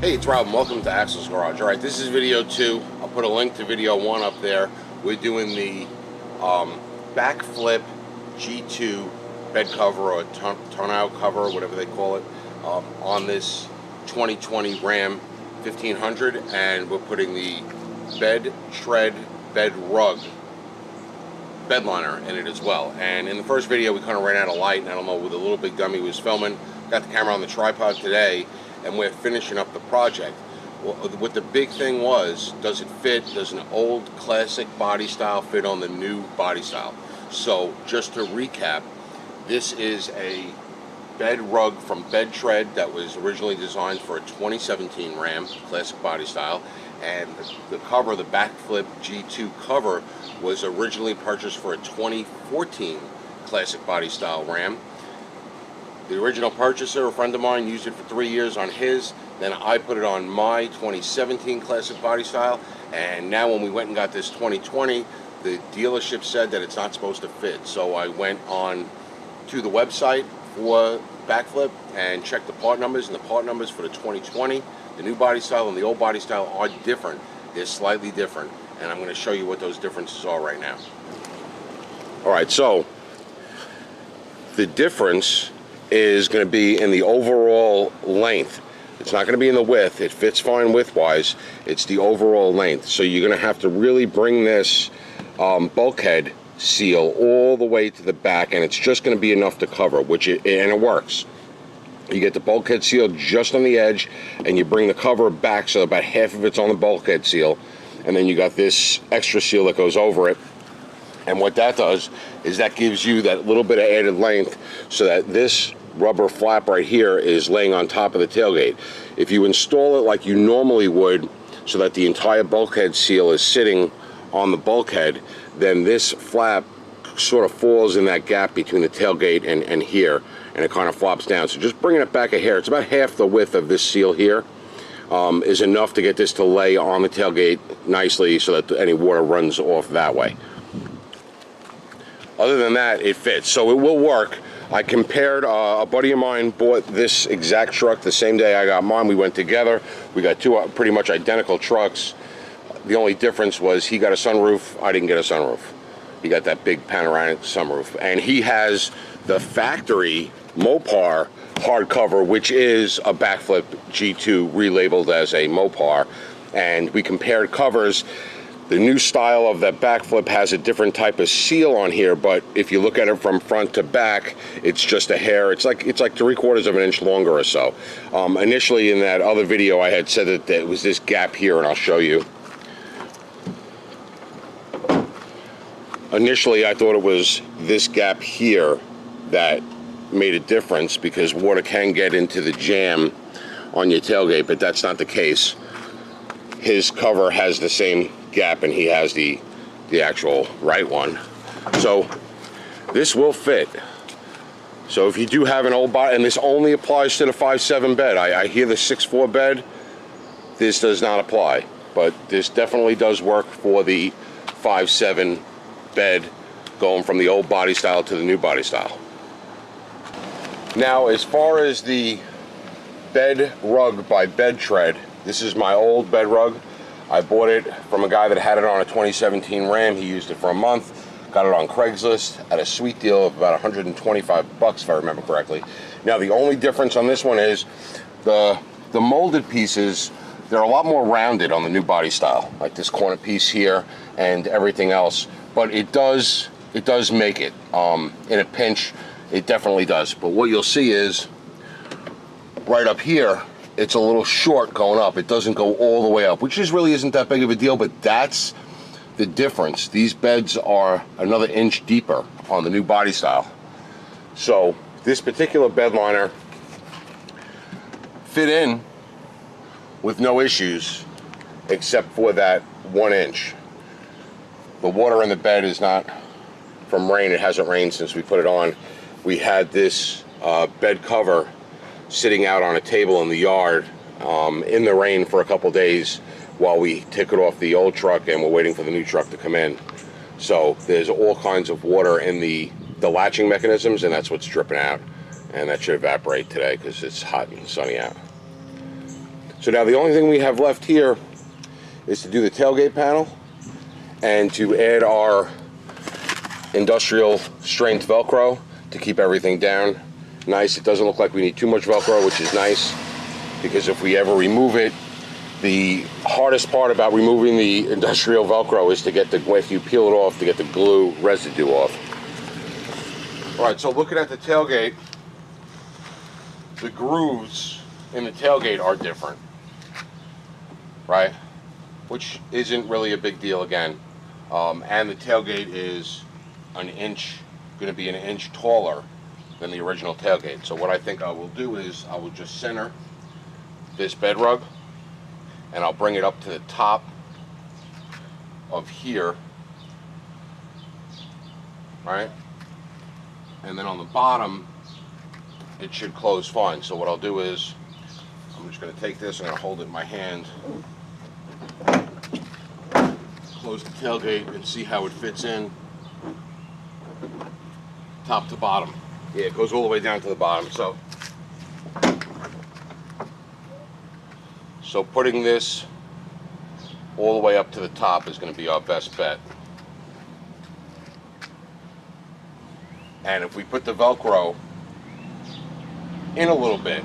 Hey, it's Rob and welcome to Axel's Garage. Alright, this is video 2. I'll put a link to video 1 up there. We're doing the BAKFlip G2 bed cover or tonneau cover, whatever they call it, on this 2020 Ram 1500, and we're putting the bed rug bed liner in it as well. And in the first video we kind of ran out of light, and I don't know, with a little big dummy was filming. Got the camera on the tripod today, and we're finishing up the project. Well, what the big thing was, does it fit? Does an old classic body style fit on the new body style? So just to recap, this is a bed rug from BedTred that was originally designed for a 2017 Ram classic body style, and the cover, the BAKFlip G2 cover, was originally purchased for a 2014 classic body style Ram. The original purchaser, a friend of mine, used it for 3 years on his. Then I put it on my 2017 classic body style, and now when we went and got this 2020, the dealership said that it's not supposed to fit. So I went on to the website for BAKFlip and checked the part numbers, and the part numbers for the 2020, the new body style and the old body style, are different. They're slightly different, and I'm going to show you what those differences are right now. Alright, so the difference is going to be in the overall length. It's not going to be in the width. It fits fine widthwise. It's the overall length. So you're going to have to really bring this bulkhead seal all the way to the back, and it's just going to be enough to cover, and it works. You get the bulkhead seal just on the edge, and you bring the cover back so about half of it's on the bulkhead seal, and then you got this extra seal that goes over it. And what that does is that gives you that little bit of added length so that this rubber flap right here is laying on top of the tailgate. If you install it like you normally would, so that the entire bulkhead seal is sitting on the bulkhead, then this flap sort of falls in that gap between the tailgate and here, and it kind of flops down. So just bringing it back a hair, it's about half the width of this seal here, is enough to get this to lay on the tailgate nicely so that any water runs off that way. Other than that, it fits, so it will work. I compared, a buddy of mine bought this exact truck the same day I got mine. We went together. We got two pretty much identical trucks. The only difference was he got a sunroof, I didn't get a sunroof. He got that big panoramic sunroof. And he has the factory Mopar hardcover, which is a BAKFlip G2 relabeled as a Mopar. And we compared covers. The new style of that BAKFlip has a different type of seal on here, but if you look at it from front to back, it's just a hair. It's like 3/4 of an inch longer or so. Initially in that other video, I had said that it was this gap here, and I'll show you. Initially, I thought it was this gap here that made a difference, because water can get into the jam on your tailgate, but that's not the case. His cover has the same gap, and he has the actual right one. So this will fit. So if you do have an old body, and this only applies to the 5.7 bed. I hear the 6.4 bed, this does not apply, but this definitely does work for the 5.7 bed, going from the old body style to the new body style. Now, as far as the bed rug by BedTred, this is my old bed rug. I bought it from a guy that had it on a 2017 Ram. He used it for a month, got it on Craigslist at a sweet deal of about 125 bucks, if I remember correctly. Now, the only difference on this one is the molded pieces, they're a lot more rounded on the new body style, like this corner piece here and everything else. But it does make it. In a pinch, it definitely does. But what you'll see is, right up here, it's a little short going up. It doesn't go all the way up, which really isn't that big of a deal, but that's the difference. These beds are another inch deeper on the new body style. So this particular bed liner fit in with no issues, except for that 1 inch. The water in the bed is not from rain. It hasn't rained since we put it on. We had this bed cover sitting out on a table in the yard in the rain for a couple days while we took it off the old truck and we're waiting for the new truck to come in. So there's all kinds of water in the latching mechanisms, and that's what's dripping out, and that should evaporate today because it's hot and sunny out. So now the only thing we have left here is to do the tailgate panel and to add our industrial strength Velcro to keep everything down nice. It doesn't look like we need too much Velcro, which is nice, because if we ever remove it, the hardest part about removing the industrial Velcro is to get the, if you peel it off, to get the glue residue off. Alright, so looking at the tailgate, the grooves in the tailgate are different, right? Which isn't really a big deal again. And the tailgate is going to be an inch taller than the original tailgate. So what I think I will do is I will just center this bed rug and I'll bring it up to the top of here, right? And then on the bottom, it should close fine. So what I'll do is, I'm just going to take this, I'm going to hold it in my hand, close the tailgate and see how it fits in, top to bottom. Yeah, it goes all the way down to the bottom. So putting this all the way up to the top is going to be our best bet. And if we put the Velcro in a little bit,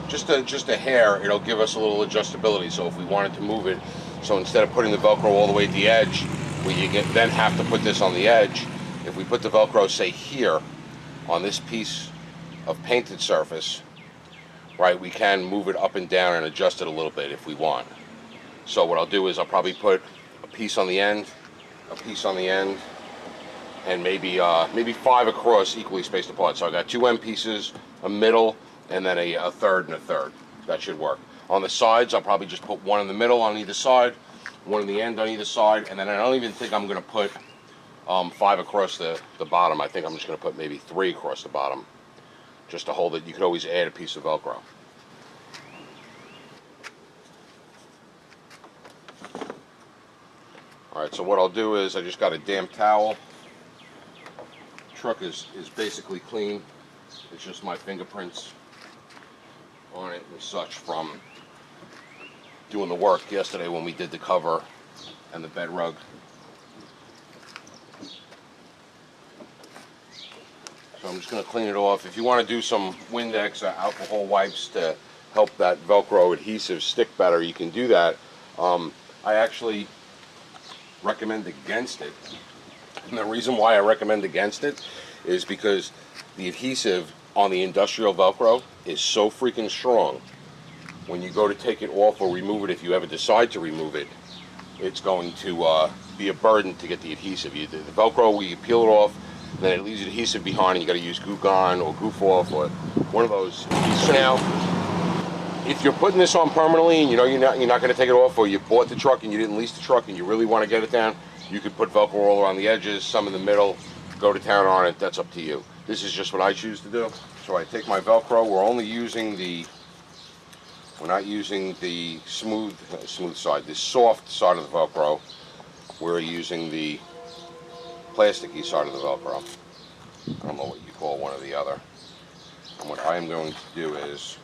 just a hair, it'll give us a little adjustability. So if we wanted to move it, so instead of putting the Velcro all the way at the edge, then have to put this on the edge. If we put the Velcro, say here, on this piece of painted surface, right, we can move it up and down and adjust it a little bit if we want. So what I'll do is I'll probably put a piece on the end, a piece on the end, and maybe 5 across, equally spaced apart. So I got 2 end pieces, a middle, and then a third and a third. That should work. On the sides, I'll probably just put 1 in the middle on either side, 1 in the end on either side, and then I don't even think I'm going to put 5 across the bottom. I think I'm just going to put maybe 3 across the bottom, just to hold it. You could always add a piece of Velcro. Alright, so what I'll do is I just got a damp towel. Truck is basically clean. It's just my fingerprints on it and such from doing the work yesterday when we did the cover and the bed rug. So I'm just going to clean it off. If you want to do some Windex or alcohol wipes to help that Velcro adhesive stick better, you can do that. I actually recommend against it. And the reason why I recommend against it is because the adhesive on the industrial Velcro is so freaking strong. When you go to take it off or remove it, if you ever decide to remove it, it's going to be a burden to get the adhesive. The Velcro, you peel it off, then it leaves adhesive behind, and you got to use Goo Gone or Goof Off or one of those. So now, if you're putting this on permanently and you know you're not going to take it off, or you bought the truck and you didn't lease the truck and you really want to get it down, you could put Velcro all around the edges, some in the middle, go to town on it. That's up to you. This is just what I choose to do. So I take my Velcro. We're not using the smooth side, the soft side of the Velcro. We're using the plasticky side of the Velcro. I don't know what you call one or the other. And what I am going to do is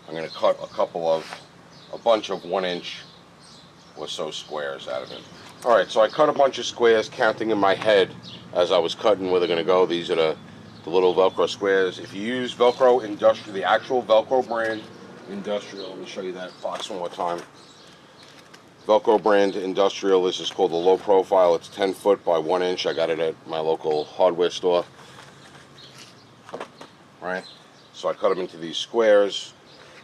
I'm going to cut a bunch of 1-inch or so squares out of it. Alright, so I cut a bunch of squares, counting in my head as I was cutting where they're going to go. These are the little Velcro squares. If you use Velcro Industrial, the actual Velcro brand Industrial, let me show you that box one more time. Velcro brand Industrial, this is called the low profile. It's 10 foot by 1 inch. I got it at my local hardware store. Right, so I cut them into these squares.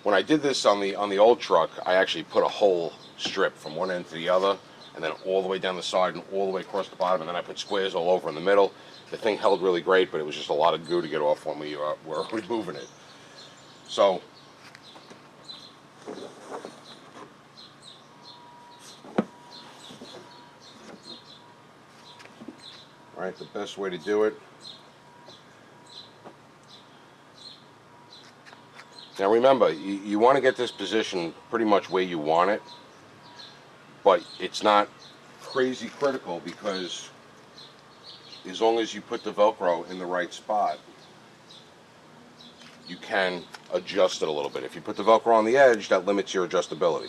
When I did this on the old truck, I actually put a whole strip from one end to the other, and then all the way down the side and all the way across the bottom, and then I put squares all over in the middle. The thing held really great, but it was just a lot of goo to get off when we were removing it. So alright, the best way to do it. Now remember, you want to get this position pretty much where you want it, but it's not crazy critical, because as long as you put the Velcro in the right spot, you can adjust it a little bit. If you put the Velcro on the edge, that limits your adjustability.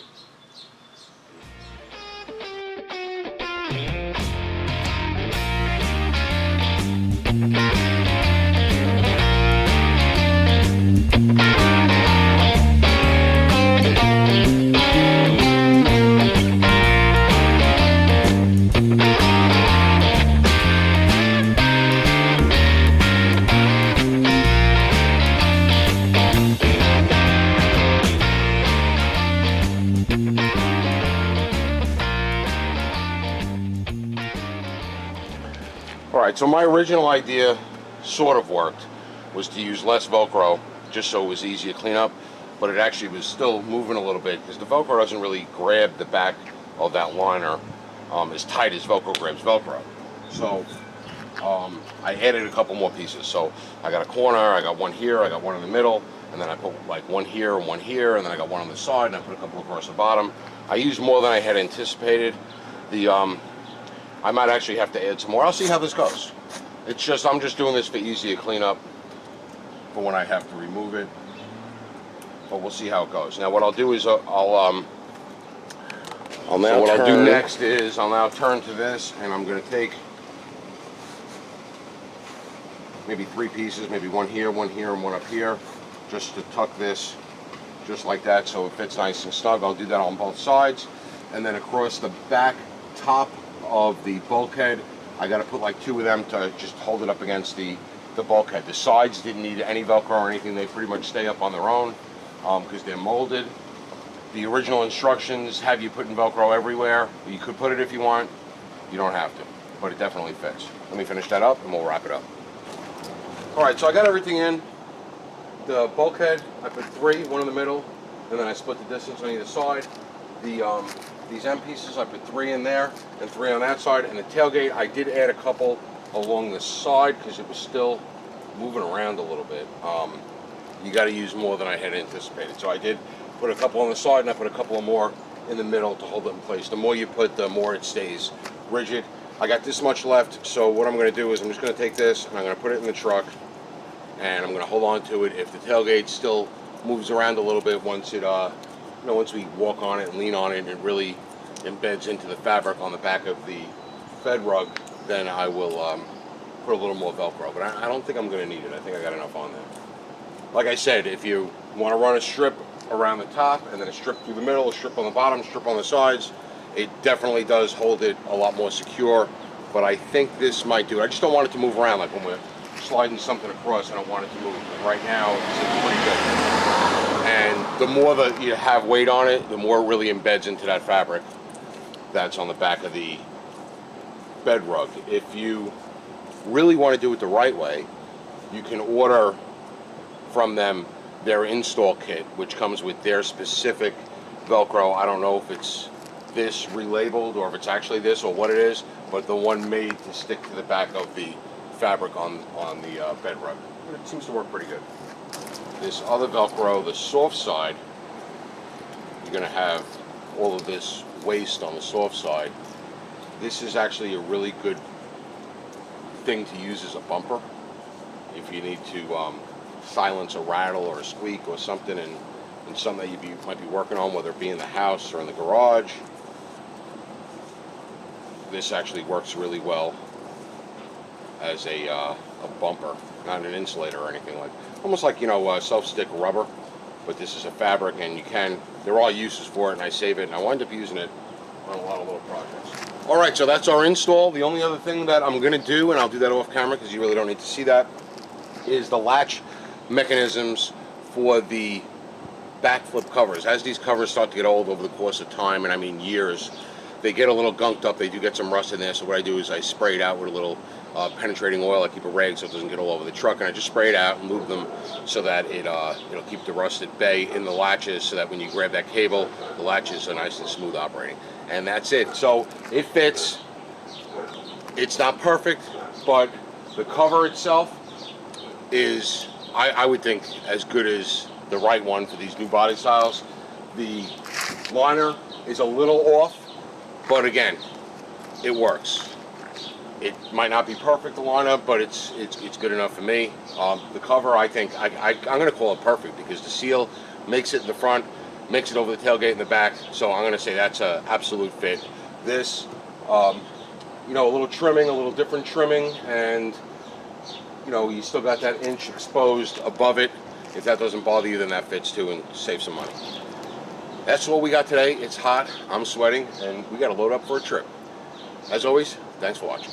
Alright, so my original idea sort of worked, was to use less Velcro just so it was easy to clean up, but it actually was still moving a little bit because the Velcro doesn't really grab the back of that liner as tight as Velcro grabs Velcro. So I added a couple more pieces. So I got a corner, I got one here, I got one in the middle, and then I put like one here, and then I got one on the side, and I put a couple across the bottom. I used more than I had anticipated. I might actually have to add some more. I'll see how this goes. It's just, I'm just doing this for easy to clean up for when I have to remove it. But we'll see how it goes. Now what I'll do is I'll do next is I'll now turn to this, and I'm going to take maybe 3 pieces, maybe one here, and one up here, just to tuck this just like that so it fits nice and snug. I'll do that on both sides, and then across the back top of the bulkhead, I got to put like 2 of them to just hold it up against the bulkhead. The sides didn't need any Velcro or anything. They pretty much stay up on their own because they're molded. The original instructions have you putting Velcro everywhere. You could put it if you want. You don't have to, but it definitely fits. Let me finish that up and we'll wrap it up. Alright, so I got everything in. The bulkhead, I put 3, one in the middle, and then I split the distance on either side. These end pieces, I put 3 in there and 3 on that side. And the tailgate, I did add a couple along the side because it was still moving around a little bit. You got to use more than I had anticipated. So I did put a couple on the side, and I put a couple more in the middle to hold it in place. The more you put, the more it stays rigid. I got this much left, so what I'm going to do is I'm just going to take this and I'm going to put it in the truck, and I'm going to hold on to it. If the tailgate still moves around a little bit, once it, once we walk on it and lean on it, and it really embeds into the fabric on the back of the bed rug, then I will put a little more Velcro. But I don't think I'm going to need it. I think I got enough on there. Like I said, if you want to run a strip around the top and then a strip through the middle, a strip on the bottom, a strip on the sides, it definitely does hold it a lot more secure. But I think this might do it. I just don't want it to move around. Like when we're sliding something across, I don't want it to move. And right now, it's pretty good. And the more that you have weight on it, the more it really embeds into that fabric that's on the back of the bed rug. If you really want to do it the right way, you can order from them their install kit, which comes with their specific Velcro. I don't know if it's this relabeled or if it's actually this or what it is, but the one made to stick to the back of the fabric on the bed rug. It seems to work pretty good. This other Velcro, the soft side, you're going to have all of this waste on the soft side. This is actually a really good thing to use as a bumper if you need to silence a rattle or a squeak or something, and something that you might be working on, whether it be in the house or in the garage. This actually works really well as a bumper, not an insulator or anything, like almost like self-stick rubber, but this is a fabric, and there are uses for it, and I save it, and I wind up using it on a lot of little projects. Alright, so that's our install. The only other thing that I'm going to do, and I'll do that off camera because you really don't need to see that, is the latch mechanisms for the backflip covers. As these covers start to get old over the course of time, and I mean years, they get a little gunked up. They do get some rust in there, so what I do is I spray it out with a little penetrating oil. I keep a rag so it doesn't get all over the truck, and I just spray it out and lube them so that it'll keep the rust at bay in the latches, so that when you grab that cable, the latches are nice and smooth operating. And that's it. So it fits. It's not perfect, but the cover itself is, I would think, as good as the right one for these new body styles. The liner is a little off, but again, it works. It might not be perfect the lineup, but it's good enough for me. The cover, I think, I'm going to call it perfect because the seal makes it in the front, makes it over the tailgate in the back. So I'm going to say that's an absolute fit. This, you know, a little trimming, a little different trimming, and you know, you still got that inch exposed above it. If that doesn't bother you, then that fits too, and save some money. That's what we got today. It's hot, I'm sweating, and we got to load up for a trip. As always, thanks for watching.